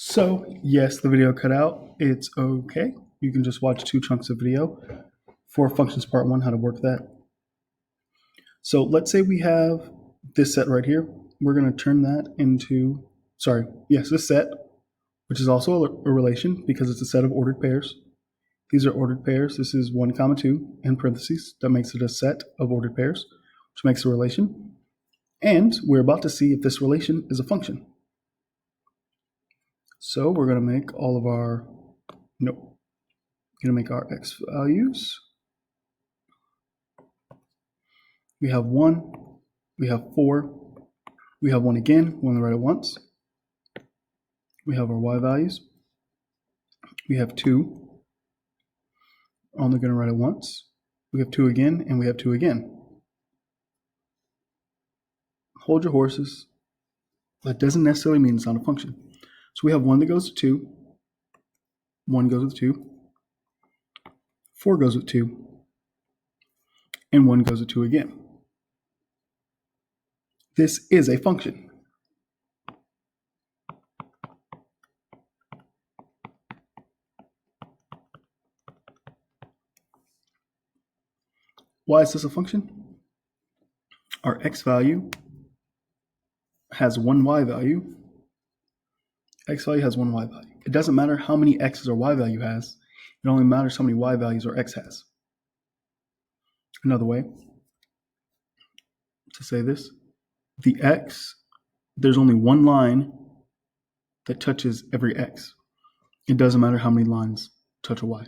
So, yes, the video cut out. It's okay. You can just watch 2 chunks of video for functions part 1, how to work that. So let's say we have this set right here. We're going to turn that into, this set, which is also a relation because it's a set of ordered pairs. These are ordered pairs. This is 1, 2 in parentheses. That makes it a set of ordered pairs, which makes a relation. And we're about to see if this relation is a function. So we're going to make all of our, going to make our x values. We have 1, we have 4, we have 1 again, we only write it once. We have our y values. We have 2, only going to write it once. We have 2 again, and we have 2 again. Hold your horses. That doesn't necessarily mean it's not a function. So we have 1 that goes to 2, 1 goes with 2, 4 goes with 2, and 1 goes with 2 again. This is a function. Why is this a function? Our x value has 1 y value. X value has 1 y value. It doesn't matter how many x's our y value has. It only matters how many y values our x has. Another way to say this, the x, there's only 1 line that touches every x. It doesn't matter how many lines touch a y.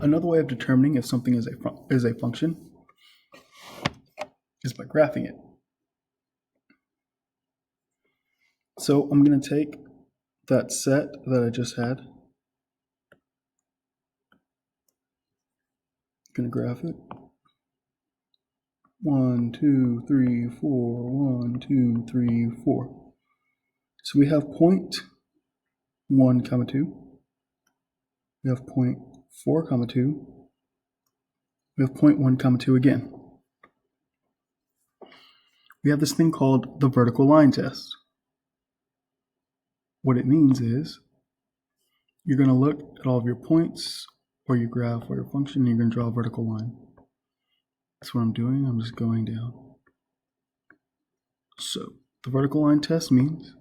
Another way of determining if something is a function is by graphing it. So I'm going to take that set that I just had. I'm going to graph it. 1, 2, 3, 4, 1, 2, 3, 4. So we have point 1, 2. We have point 4, 2. We have point 1, 2 again. We have this thing called the vertical line test. What it means is you're going to look at all of your points or your graph or your function, and you're going to draw a vertical line. That's what I'm doing. I'm just going down. So the vertical line test means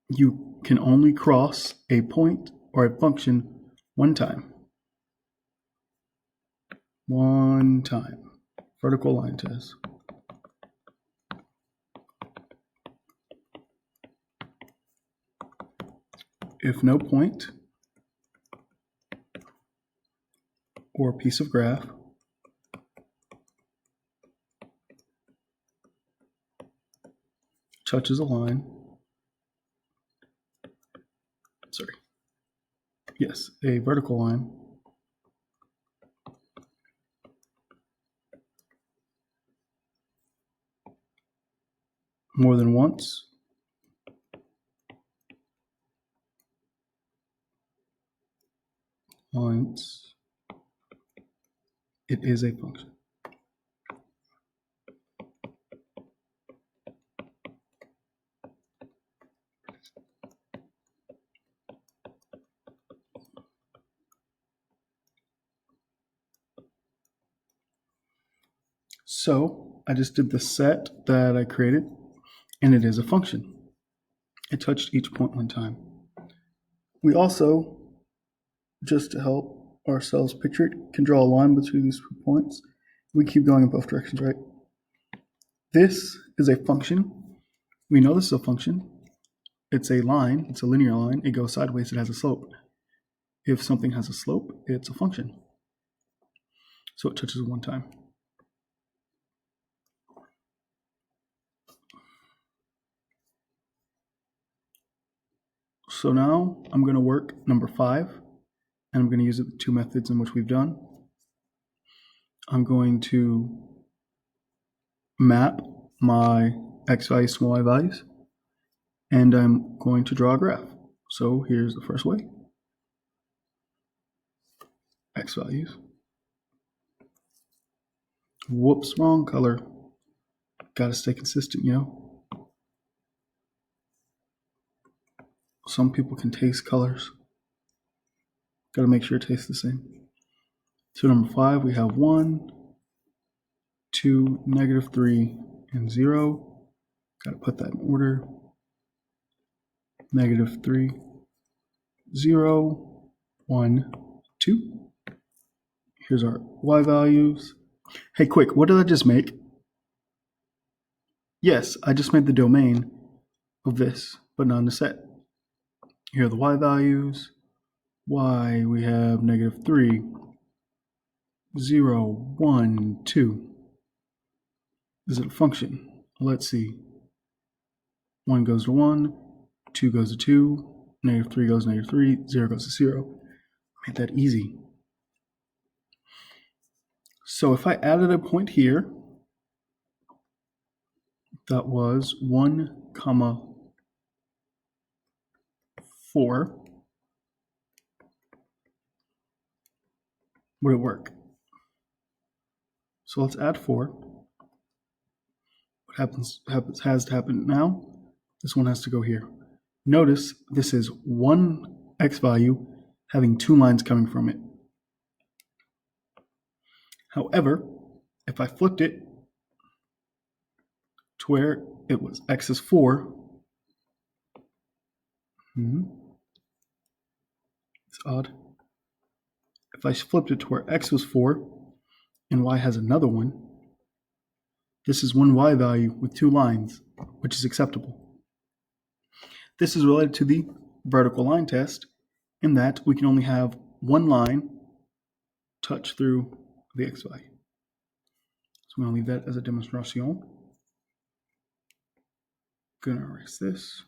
you can only cross a point or a function one time. One time. Vertical line test. If no point or piece of graph touches a line, a vertical line, more than once, it is a function. So I just did the set that I created, and it is a function. It touched each point one time. We also, just to help ourselves picture it, can draw a line between these 2 points. We keep going in both directions, right? This is a function. We know this is a function. It's a line. It's a linear line. It goes sideways. It has a slope. If something has a slope, it's a function. So it touches one time. So now I'm going to work number 5, and I'm going to use the 2 methods in which we've done. I'm going to map my x values to y values, and I'm going to draw a graph. So here's the first way. X values. Whoops, wrong color. Gotta stay consistent, some people can taste colors. Got to make sure it tastes the same. So number 5, we have 1, 2, -3, and 0. Got to put that in order. -3, 0, 1, 2. Here's our y values. Hey, quick, what did I just make? Yes, I just made the domain of this, but not in the set. Here are the y values. Y, we have -3, 0, 1, 2. Is it a function? Let's see. 1 goes to 1, 2 goes to 2, -3 goes to -3, 0 goes to 0. Made that easy. So if I added a point here, that was 1, 4, would it work? So let's add 4. What has to happen now? This one has to go here. Notice this is one x value having 2 lines coming from it. However, if I flipped it to where it was x is 4, it's odd. If I flipped it to where x was 4 and y has another one, this is one y value with 2 lines, which is acceptable. This is related to the vertical line test in that we can only have one line touch through the x value. So I'm going to leave that as a demonstration. Going to erase this.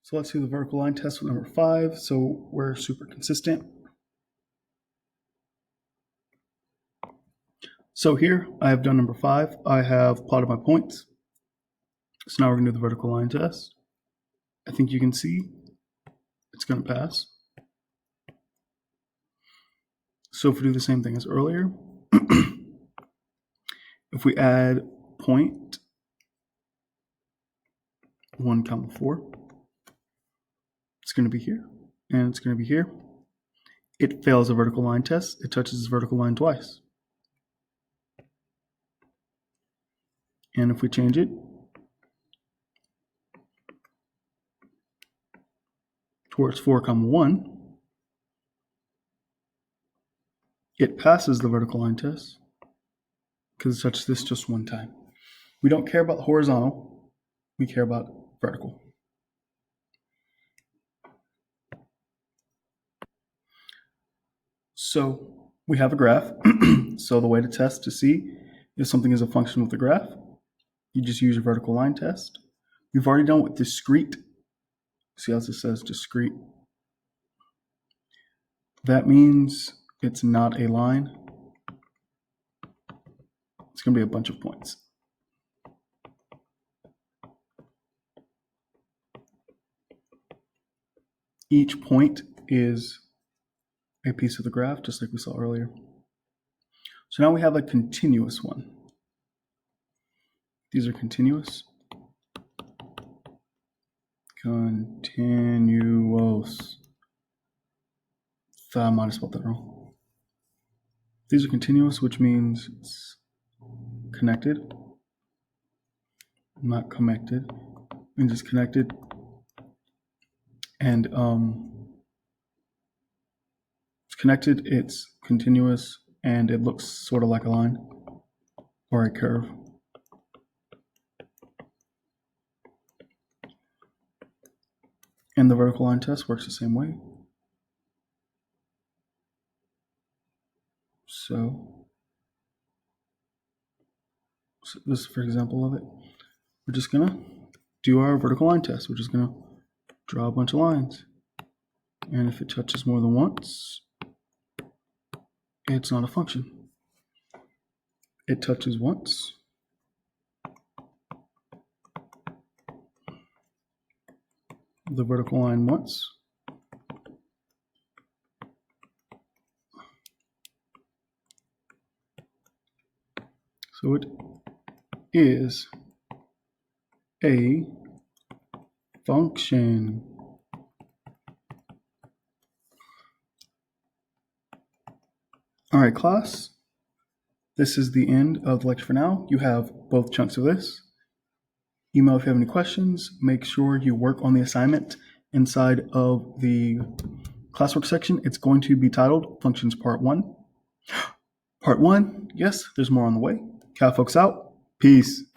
So let's do the vertical line test with number 5. So we're super consistent. So here I have done number 5. I have plotted my points. So now we're going to do the vertical line test. I think you can see it's going to pass. So if we do the same thing as earlier, if we add point 1, 4, it's going to be here, and it's going to be here. It fails a vertical line test. It touches the vertical line twice. And if we change it towards 4, 1, it passes the vertical line test because it touches this just one time. We don't care about the horizontal. We care about vertical. So we have a graph. So the way to test to see if something is a function with a graph, you just use your vertical line test. We've already done with discrete. See how this says discrete? That means it's not a line. It's going to be a bunch of points. Each point is a piece of the graph, just like we saw earlier. So now we have a continuous one. These are continuous. Continuous. I might have spelled that wrong. These are continuous, which means it's connected. Not connected. It means it's connected. And it's connected, it's continuous, and it looks sort of like a line or a curve. And the vertical line test works the same way. So this is for example of it. We're just gonna do our vertical line test. We're just gonna draw a bunch of lines. And if it touches more than once, it's not a function. It touches once. The vertical line once. So it is a function. All right, class. This is the end of the lecture for now. You have both chunks of this. Email if you have any questions. Make sure you work on the assignment inside of the classwork section. It's going to be titled Functions Part 1. Part 1, yes, there's more on the way. Cal folks out. Peace.